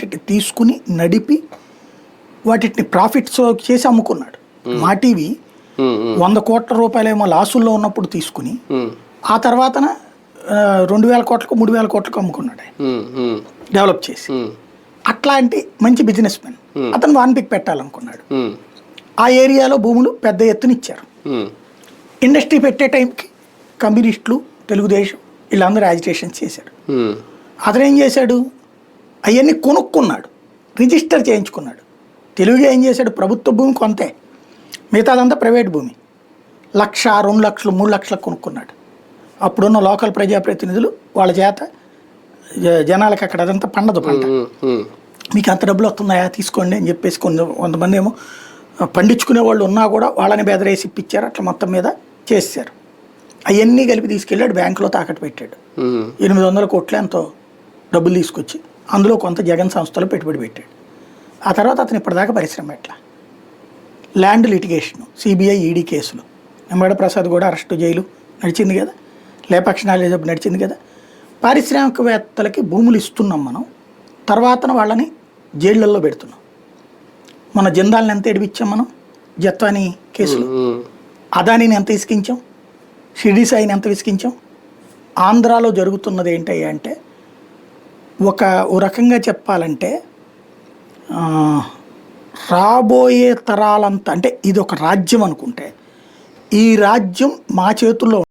వాటిని తీసుకుని నడిపి వాటిని ప్రాఫిట్స్ చేసి అమ్ముకున్నాడు. మా టీవీ 100 కోట్ల రూపాయలేమో లాసుల్లో ఉన్నప్పుడు తీసుకుని ఆ తర్వాతన 2,000 కోట్లకు 3,000 కోట్లకు అమ్ముకున్నాడు డెవలప్ చేసి. అట్లాంటి మంచి బిజినెస్ మ్యాన్. అతను వాన్పిక్ పెట్టాలనుకున్నాడు. ఆ ఏరియాలో భూములు పెద్ద ఎత్తున ఇచ్చారు. ఇండస్ట్రీ పెట్టే టైంకి కమ్యూనిస్టులు, తెలుగుదేశం వీళ్ళందరూ యాజిటేషన్ చేశాడు. అతను ఏం చేశాడు, అవన్నీ కొనుక్కున్నాడు, రిజిస్టర్ చేయించుకున్నాడు. తెలుగుగా ఏం చేశాడు, ప్రభుత్వ భూమి కొంతే, మిగతాదంతా ప్రైవేట్ భూమి. 1,00,000, 2 లక్షలు, 3 లక్షలకు కొనుక్కున్నాడు. అప్పుడున్న లోకల్ ప్రజాప్రతినిధులు వాళ్ళ చేత జనాలకు అక్కడ అదంతా పండదు పంట, మీకు అంత డబ్బులు వస్తున్నాయా తీసుకోండి అని చెప్పేసి కొంతమంది ఏమో పండించుకునే వాళ్ళు ఉన్నా కూడా వాళ్ళని బెదరేసి ఇప్పించారు. అట్లా మొత్తం మీద చేశారు. అవన్నీ కలిపి తీసుకెళ్ళాడు, బ్యాంకులో తాకట్టు పెట్టాడు. 800 కోట్లు ఎంతో డబ్బులు తీసుకొచ్చి అందులో కొంత జగన్ సంస్థలో పెట్టుబడి పెట్టాడు. ఆ తర్వాత అతను ఇప్పటిదాకా పరిశ్రమ ఎట్లా ల్యాండ్ లిటిగేషను, సిబిఐ, ఈడీ కేసులు, నిమ్మగడ్డ ప్రసాద్ కూడా అరెస్టు, జైలు నడిచింది కదా, లేపాక్షనాలు నడిచింది కదా. పారిశ్రామికవేత్తలకి భూములు ఇస్తున్నాం మనం, తర్వాతన వాళ్ళని జైళ్ళల్లో పెడుతున్నాం. మన జిందాల్ని ఎంత ఎడిపించాం మనం, జత్వాని కేసులు, అదానీని ఎంత ఇసికించాం, షిరిడి సాయిని ఎంత విసికించాం. ఆంధ్రాలో జరుగుతున్నది ఏంటి అంటే ఓ రకంగా చెప్పాలంటే రాబోయే తరాలంతా, అంటే ఇది ఒక రాజ్యం అనుకుంటే ఈ రాజ్యం మా చేతుల్లో